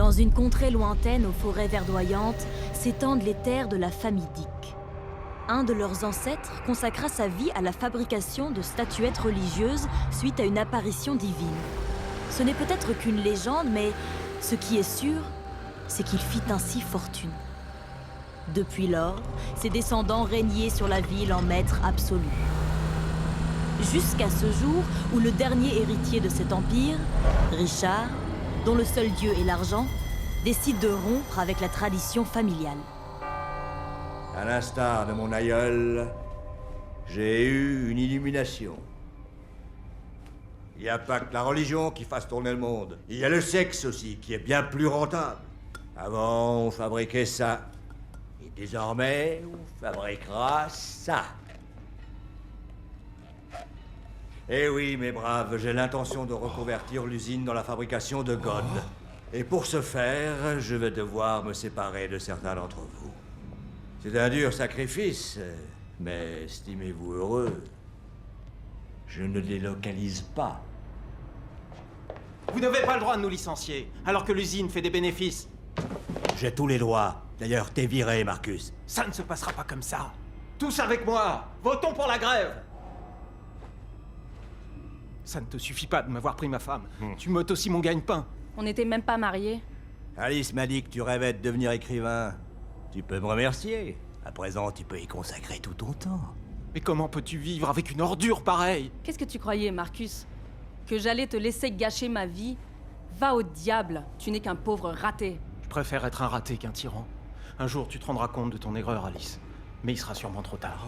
Dans une contrée lointaine aux forêts verdoyantes, s'étendent les terres de la famille Dick. Un de leurs ancêtres consacra sa vie à la fabrication de statuettes religieuses suite à une apparition divine. Ce n'est peut-être qu'une légende, mais ce qui est sûr, c'est qu'il fit ainsi fortune. Depuis lors, ses descendants régnaient sur la ville en maître absolu. Jusqu'à ce jour où le dernier héritier de cet empire, Richard, dont le seul dieu est l'argent, décide de rompre avec la tradition familiale. À l'instar de mon aïeul, j'ai eu une illumination. Il n'y a pas que la religion qui fasse tourner le monde. Il y a le sexe aussi, qui est bien plus rentable. Avant, on fabriquait ça. Et désormais, on fabriquera ça. Eh oui, mes braves, j'ai l'intention de reconvertir l'usine dans la fabrication de godes. Et pour ce faire, je vais devoir me séparer de certains d'entre vous. C'est un dur sacrifice, mais estimez-vous heureux. Je ne délocalise pas. Vous n'avez pas le droit de nous licencier, alors que l'usine fait des bénéfices. J'ai tous les droits. D'ailleurs, t'es viré, Marcus. Ça ne se passera pas comme ça. Tous avec moi, votons pour la grève. Ça ne te suffit pas de m'avoir pris ma femme. Tu m'ôtes aussi mon gagne-pain. On n'était même pas mariés. Alice m'a dit que tu rêvais de devenir écrivain. Tu peux me remercier. À présent, tu peux y consacrer tout ton temps. Mais comment peux-tu vivre avec une ordure pareille? Qu'est-ce que tu croyais, Marcus? Que j'allais te laisser gâcher ma vie? Va au diable, tu n'es qu'un pauvre raté. Je préfère être un raté qu'un tyran. Un jour, tu te rendras compte de ton aigreur, Alice. Mais il sera sûrement trop tard.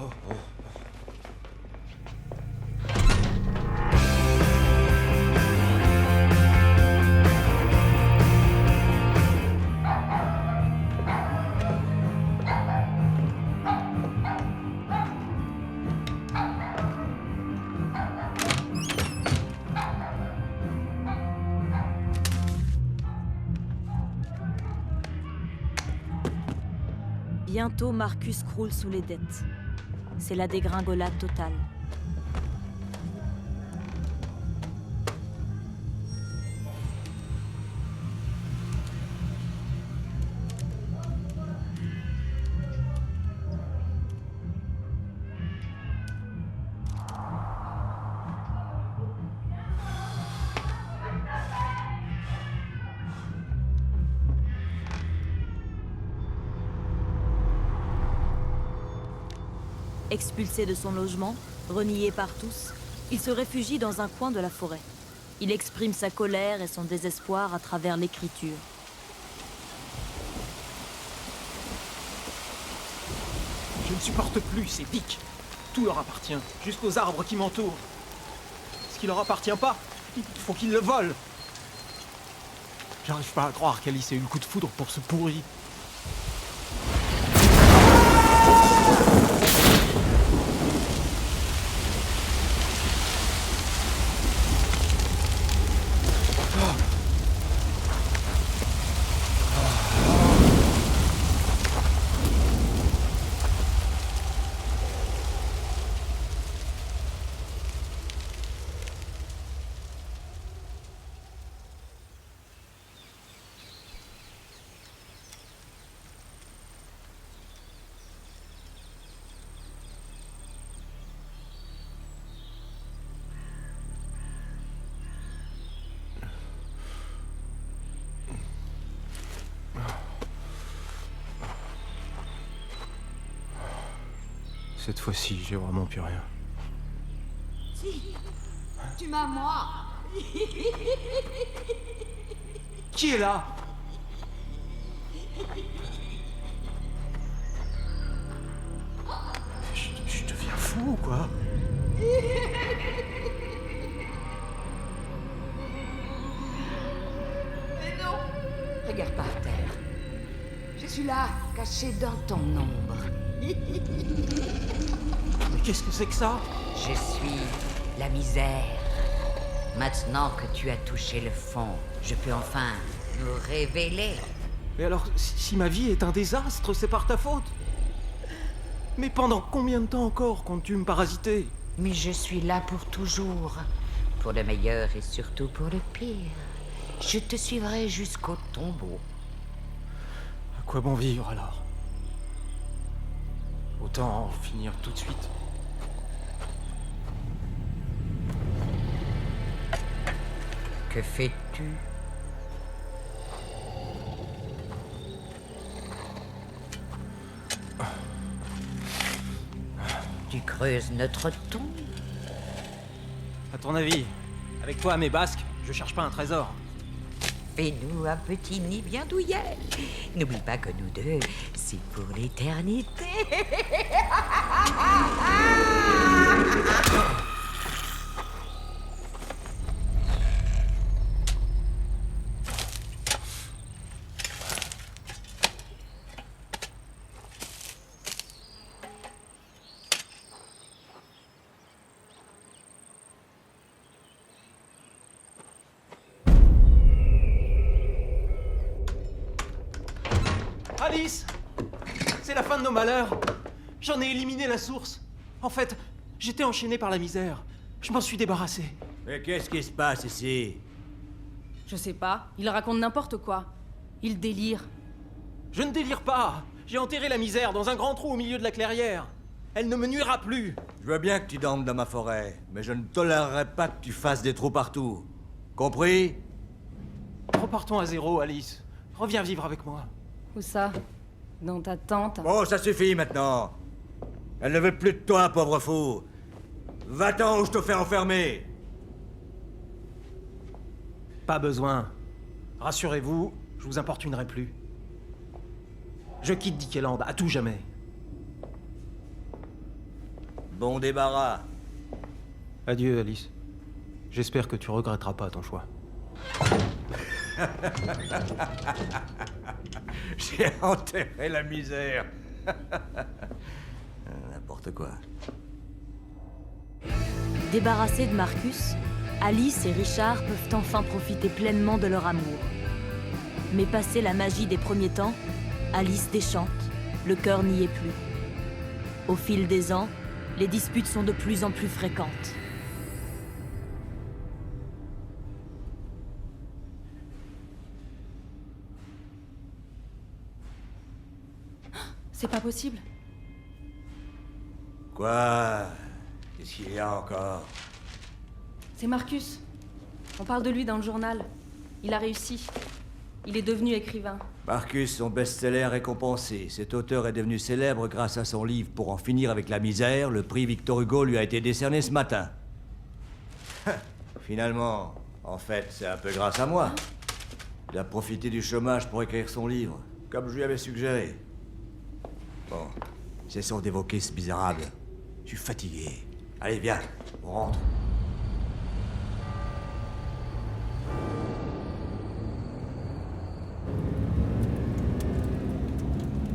Bientôt, Marcus croule sous les dettes. C'est la dégringolade totale. Expulsé de son logement, renié par tous, il se réfugie dans un coin de la forêt. Il exprime sa colère et son désespoir à travers l'écriture. Je ne supporte plus ces Dick. Tout leur appartient, jusqu'aux arbres qui m'entourent. Ce qui leur appartient pas, il faut qu'ils le volent. J'arrive pas à croire qu'Alice ait eu le coup de foudre pour ce pourri. Cette fois-ci, j'ai vraiment plus rien. Si, tu m'as moi. Qui est là? Je deviens fou ou quoi? Mais non. Regarde par terre. Je suis là, caché dans ton ombre. Mais qu'est-ce que c'est que ça? Je suis la misère. Maintenant que tu as touché le fond, je peux enfin nous révéler. Mais alors, si ma vie est un désastre, c'est par ta faute. Mais pendant combien de temps encore comptes-tu me parasiter? Mais je suis là pour toujours. Pour le meilleur et surtout pour le pire. Je te suivrai jusqu'au tombeau. À quoi bon vivre alors? Autant en finir tout de suite. Que fais-tu? Tu creuses notre tombe? À ton avis, avec toi, mes basques, je cherche pas un trésor. Fais-nous un petit nid bien douillet. N'oublie pas que nous deux, c'est pour l'éternité. Alice! C'est la fin de nos malheurs. J'en ai éliminé la source. En fait, j'étais enchaîné par la misère. Je m'en suis débarrassé. Mais qu'est-ce qui se passe ici? Je sais pas, il raconte n'importe quoi. Il délire. Je ne délire pas. J'ai enterré la misère dans un grand trou au milieu de la clairière. Elle ne me nuira plus. Je veux bien que tu dormes dans ma forêt, mais je ne tolérerai pas que tu fasses des trous partout. Compris? Repartons à zéro, Alice. Reviens vivre avec moi. Où ça? Dans ta tente? Oh, ça suffit maintenant. Elle ne veut plus de toi, pauvre fou. Va-t'en ou je te fais enfermer. Pas besoin. Rassurez-vous, je vous importunerai plus. Je quitte Dickeland à tout jamais. Bon débarras. Adieu, Alice. J'espère que tu regretteras pas ton choix. J'ai enterré la misère. N'importe quoi. Débarrassés de Marcus, Alice et Richard peuvent enfin profiter pleinement de leur amour. Mais passé la magie des premiers temps, Alice déchante, le cœur n'y est plus. Au fil des ans, les disputes sont de plus en plus fréquentes. C'est pas possible. Quoi? Qu'est-ce qu'il y a encore? C'est Marcus. On parle de lui dans le journal. Il a réussi. Il est devenu écrivain. Marcus, son best-seller récompensé. Cet auteur est devenu célèbre grâce à son livre Pour en finir avec la misère. Le prix Victor Hugo lui a été décerné ce matin. Finalement, en fait, c'est un peu grâce à moi. Il a profité du chômage pour écrire son livre, comme je lui avais suggéré. Bon, cessons d'évoquer ce misérable. Je suis fatigué. Allez, viens, on rentre.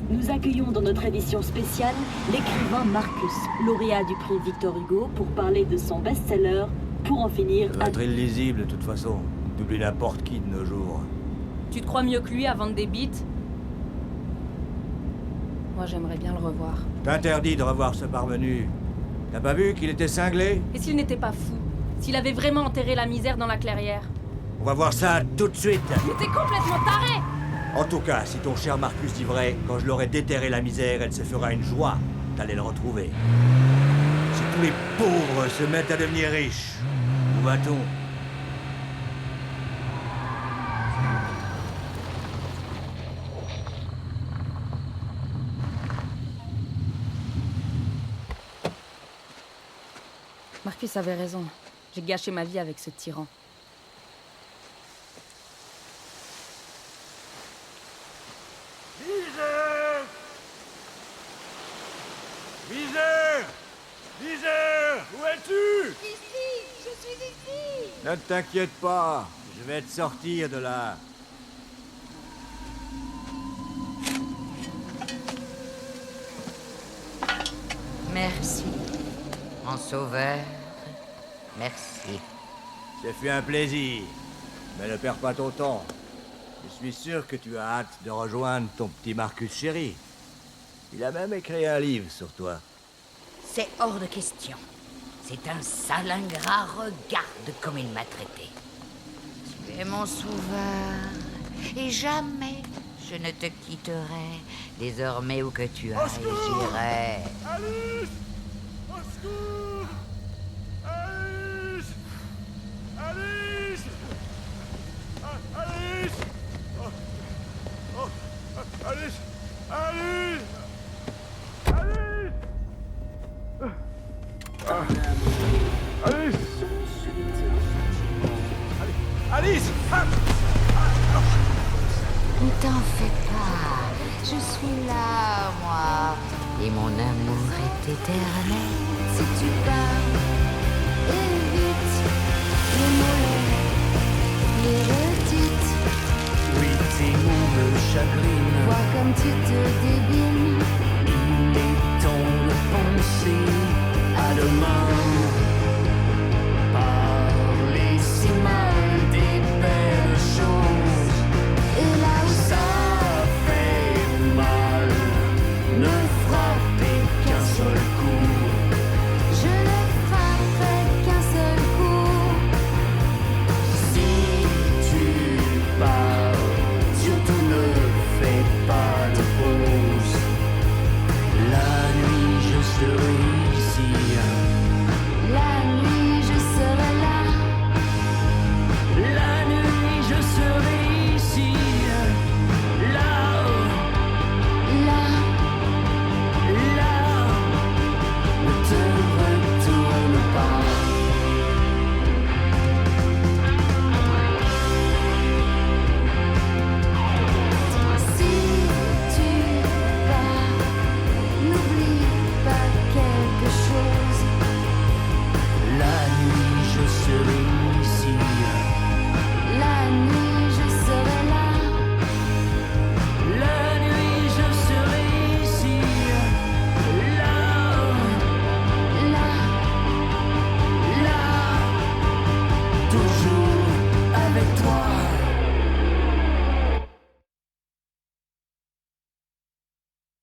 Nous accueillons dans notre édition spéciale l'écrivain Marcus, lauréat du prix Victor Hugo, pour parler de son best-seller Pour en finir Ça va être illisible de toute façon. D'oublier n'importe qui de nos jours. Tu te crois mieux que lui à vendre des bites? Moi, j'aimerais bien le revoir. T'interdis de revoir ce parvenu. T'as pas vu qu'il était cinglé? Et s'il n'était pas fou? S'il avait vraiment enterré la misère dans la clairière? On va voir ça tout de suite. Mais t'es complètement taré! En tout cas, si ton cher Marcus dit vrai, quand je l'aurai déterré la misère, elle se fera une joie d'aller le retrouver. Si tous les pauvres se mettent à devenir riches, où va-t-on? Marcus avait raison. J'ai gâché ma vie avec ce tyran. Viseur, où es-tu? Ici, je suis ici. Ne t'inquiète pas, je vais te sortir de là. Merci, mon sauveur. Merci. Ça fait un plaisir, mais ne perds pas ton temps. Je suis sûr que tu as hâte de rejoindre ton petit Marcus chéri. Il a même écrit un livre sur toi. C'est hors de question. C'est un sale ingrat, regarde comme il m'a traité. Tu es mon sauveur, et jamais je ne te quitterai. Désormais, où que tu ailles, j'irai. Alice! Au secours! Alice! Alice! Alice! Oh, Alice! Alice! Alice! Alice! Ne t'en fais pas, je suis là, moi. Et mon amour est éternel. Si tu pars, évite les mots, les redites. Oui, tes mots me chagrinent. Vois comme tu te débines.